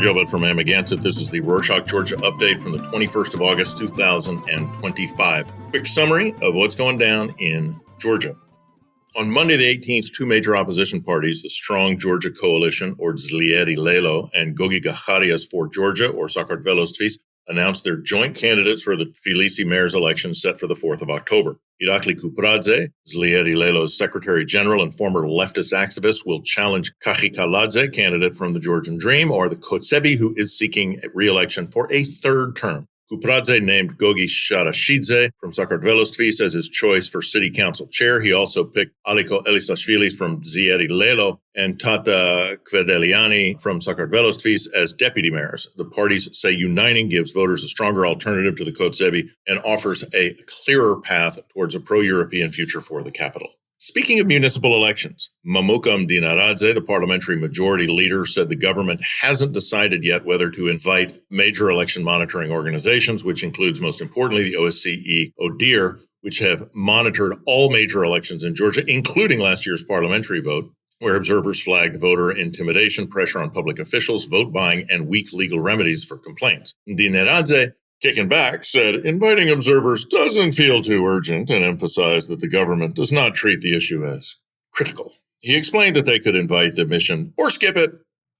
Doug Gilbert from Amagansett. This is the Rorschach, Georgia update from the 21st of August, 2025. Quick summary of what's going down in Georgia. On Monday the 18th, two major opposition parties, the Strong Georgia Coalition, or Zlieri Lelo, and Gogi Gacharias for Georgia, or Sakartvelos Tvis, announced their joint candidates for the Tbilisi mayor's election set for the 4th of October. Irakli Kupradze, Zlieri Lelo's secretary general and former leftist activist, will challenge Gachechiladze, candidate from the Georgian Dream, or the Kotsebi, who is seeking re-election for a third term. Kupradze named Gogi Sharashidze from Sakartvelos Tvis as his choice for city council chair. He also picked Aliko Elisashvili from Zlieri Lelo and Tata Kvedeliani from Sakartvelos Tvis as deputy mayors. The parties say uniting gives voters a stronger alternative to the Kotsebi and offers a clearer path towards a pro-European future for the capital. Speaking of municipal elections, Mamukam Dinaradze, the parliamentary majority leader, said the government hasn't decided yet whether to invite major election monitoring organizations, which includes, most importantly, the OSCE ODIHR, which have monitored all major elections in Georgia, including last year's parliamentary vote, where observers flagged voter intimidation, pressure on public officials, vote buying, and weak legal remedies for complaints. Dinaradze, kicking back, said inviting observers doesn't feel too urgent and emphasized that the government does not treat the issue as critical. He explained that they could invite the mission or skip it,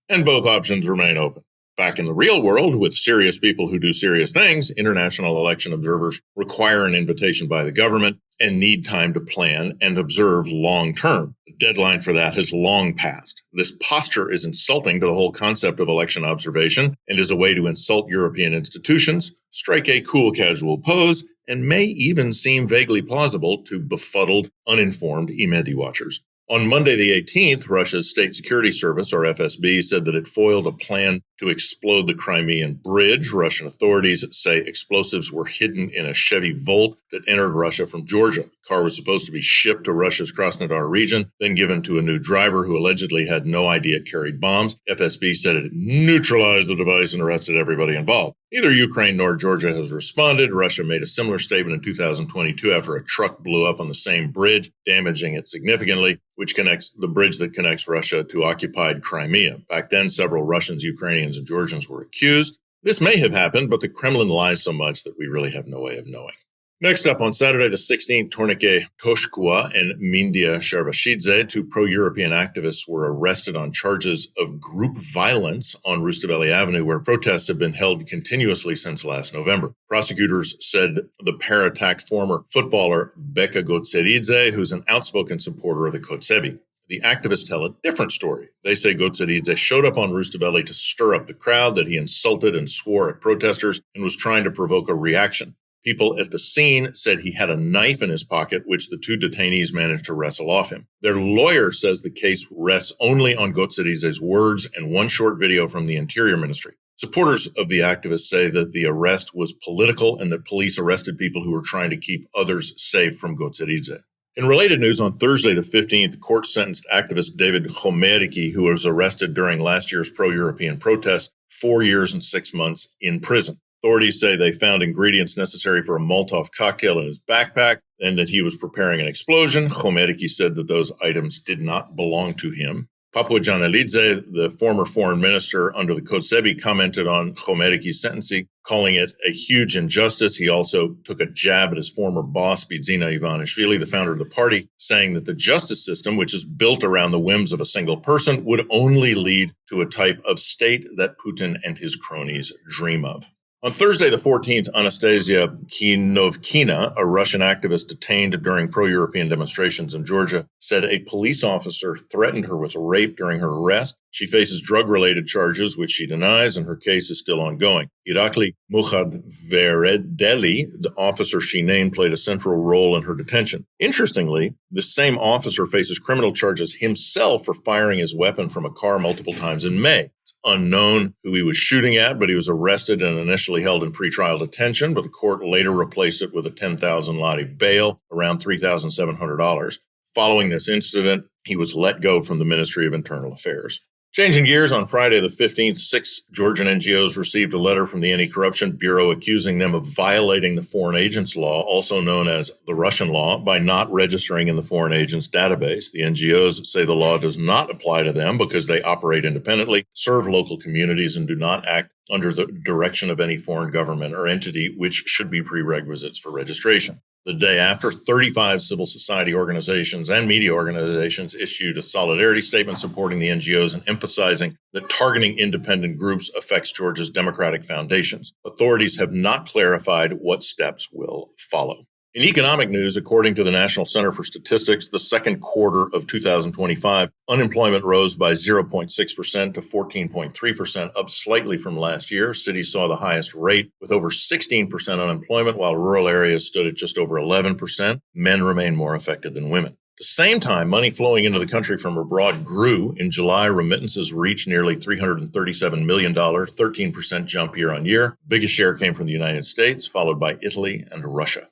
and both options remain open. Back in the real world, with serious people who do serious things, international election observers require an invitation by the government and need time to plan and observe long term. The deadline for that has long passed. This posture is insulting to the whole concept of election observation and is a way to insult European institutions, strike a cool casual pose, and may even seem vaguely plausible to befuddled, uninformed Imedi watchers. On Monday the 18th, Russia's State Security Service, or FSB, said that it foiled a plan to explode the Crimean Bridge. Russian authorities say explosives were hidden in a Chevy Volt that entered Russia from Georgia. The car was supposed to be shipped to Russia's Krasnodar region, then given to a new driver who allegedly had no idea it carried bombs. FSB said it neutralized the device and arrested everybody involved. Neither Ukraine nor Georgia has responded. Russia made a similar statement in 2022 after a truck blew up on the same bridge, damaging it significantly, which connects the bridge that connects Russia to occupied Crimea. Back then, several Russians, Ukrainians, and Georgians were accused. This may have happened, but the Kremlin lies so much that we really have no way of knowing. Next up, on Saturday the 16th, Tornike Toshkua and Mindia Shervashidze, two pro-European activists, were arrested on charges of group violence on Rustaveli Avenue, where protests have been held continuously since last November. Prosecutors said the pair attacked former footballer Beka Gotseridze, who's an outspoken supporter of the Kotsebi. The activists tell a different story. They say Gotseridze showed up on Rustaveli to stir up the crowd, that he insulted and swore at protesters and was trying to provoke a reaction. People at the scene said he had a knife in his pocket, which the two detainees managed to wrestle off him. Their lawyer says the case rests only on Gotseridze's words and one short video from the Interior Ministry. Supporters of the activists say that the arrest was political and that police arrested people who were trying to keep others safe from Gotseridze. In related news, on Thursday the 15th, court sentenced activist David Khomeriki, who was arrested during last year's pro-European protests, 4 years and 6 months in prison. Authorities say they found ingredients necessary for a Molotov cocktail in his backpack and that he was preparing an explosion. Khomeriki said that those items did not belong to him. Papujanelidze, the former foreign minister under the Kotsebi, commented on Khomeriki's sentencing, calling it a huge injustice. He also took a jab at his former boss, Bidzina Ivanishvili, the founder of the party, saying that the justice system, which is built around the whims of a single person, would only lead to a type of state that Putin and his cronies dream of. On Thursday, the 14th, Anastasia Kinovkina, a Russian activist detained during pro-European demonstrations in Georgia, said a police officer threatened her with rape during her arrest. She faces drug-related charges, which she denies, and her case is still ongoing. Irakli Mukhadveredeli, the officer she named, played a central role in her detention. Interestingly, the same officer faces criminal charges himself for firing his weapon from a car multiple times in May. It's unknown who he was shooting at, but he was arrested and initially held in pretrial detention, but the court later replaced it with a 10,000 lari bail, around $3,700. Following this incident, he was let go from the Ministry of Internal Affairs. Changing gears, on Friday the 15th, 6 Georgian NGOs received a letter from the Anti-Corruption Bureau accusing them of violating the Foreign Agents Law, also known as the Russian law, by not registering in the Foreign Agents database. The NGOs say the law does not apply to them because they operate independently, serve local communities, and do not act under the direction of any foreign government or entity, which should be prerequisites for registration. The day after, 35 civil society organizations and media organizations issued a solidarity statement supporting the NGOs and emphasizing that targeting independent groups affects Georgia's democratic foundations. Authorities have not clarified what steps will follow. In economic news, according to the National Center for Statistics, the second quarter of 2025, unemployment rose by 0.6% to 14.3%, up slightly from last year. Cities saw the highest rate with over 16% unemployment, while rural areas stood at just over 11%. Men remain more affected than women. At the same time, money flowing into the country from abroad grew. In July, remittances reached nearly $337 million, 13% jump year on year. Biggest share came from the United States, followed by Italy and Russia.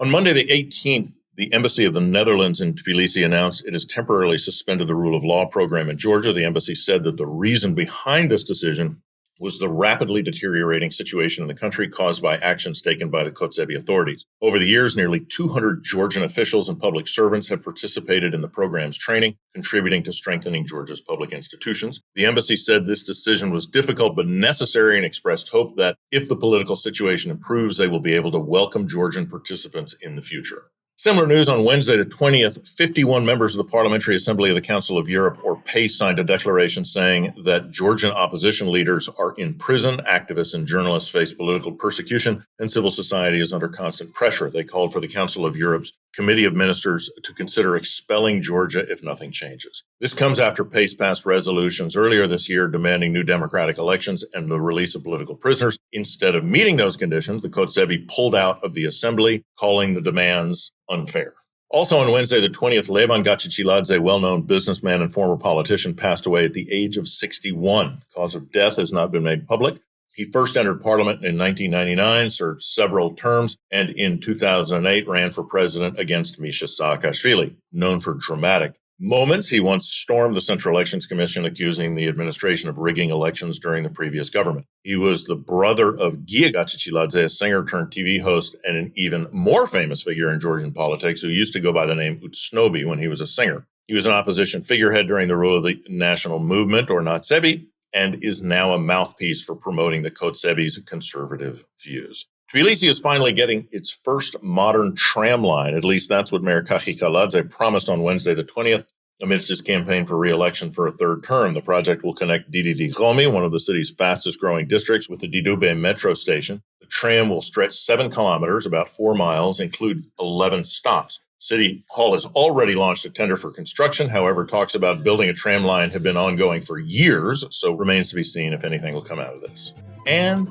On Monday, the 18th, the Embassy of the Netherlands in Tbilisi announced it has temporarily suspended the rule of law program in Georgia. The embassy said that the reason behind this decision was the rapidly deteriorating situation in the country caused by actions taken by the Kotzebue authorities. Over the years, nearly 200 Georgian officials and public servants have participated in the program's training, contributing to strengthening Georgia's public institutions. The embassy said this decision was difficult but necessary and expressed hope that if the political situation improves, they will be able to welcome Georgian participants in the future. Similar news on Wednesday, the 20th, 51 members of the Parliamentary Assembly of the Council of Europe, or PACE, signed a declaration saying that Georgian opposition leaders are in prison, activists and journalists face political persecution, and civil society is under constant pressure. They called for the Council of Europe's Committee of Ministers to consider expelling Georgia if nothing changes. This comes after PACE passed resolutions earlier this year demanding new democratic elections and the release of political prisoners. Instead of meeting those conditions, the Kotzebue pulled out of the assembly, calling the demands unfair. Also on Wednesday, the 20th, Levan Gachechiladze, well-known businessman and former politician, passed away at the age of 61. The cause of death has not been made public. He first entered parliament in 1999, served several terms, and in 2008 ran for president against Misha Saakashvili. Known for dramatic moments, he once stormed the Central Elections Commission, accusing the administration of rigging elections during the previous government. He was the brother of Gia Gachechiladze, a singer-turned-TV host and an even more famous figure in Georgian politics, who used to go by the name Utsnobi when he was a singer. He was an opposition figurehead during the rule of the National Movement, or Natsebi, and is now a mouthpiece for promoting the Kotzebue's conservative views. Tbilisi is finally getting its first modern tram line. At least that's what Mayor Gachechiladze promised on Wednesday the 20th, amidst his campaign for re-election for a third term. The project will connect Didi-Ghomi, one of the city's fastest-growing districts, with the Didube metro station. The tram will stretch 7 kilometers, about 4 miles, include 11 stops. City Hall has already launched a tender for construction. However, talks about building a tram line have been ongoing for years, so remains to be seen if anything will come out of this. And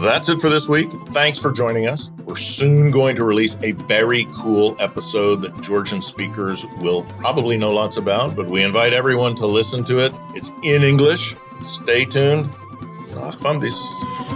that's it for this week. Thanks for joining us. We're soon going to release a very cool episode that Georgian speakers will probably know lots about, but we invite everyone to listen to it. It's in English. Stay tuned. Nach Famdis.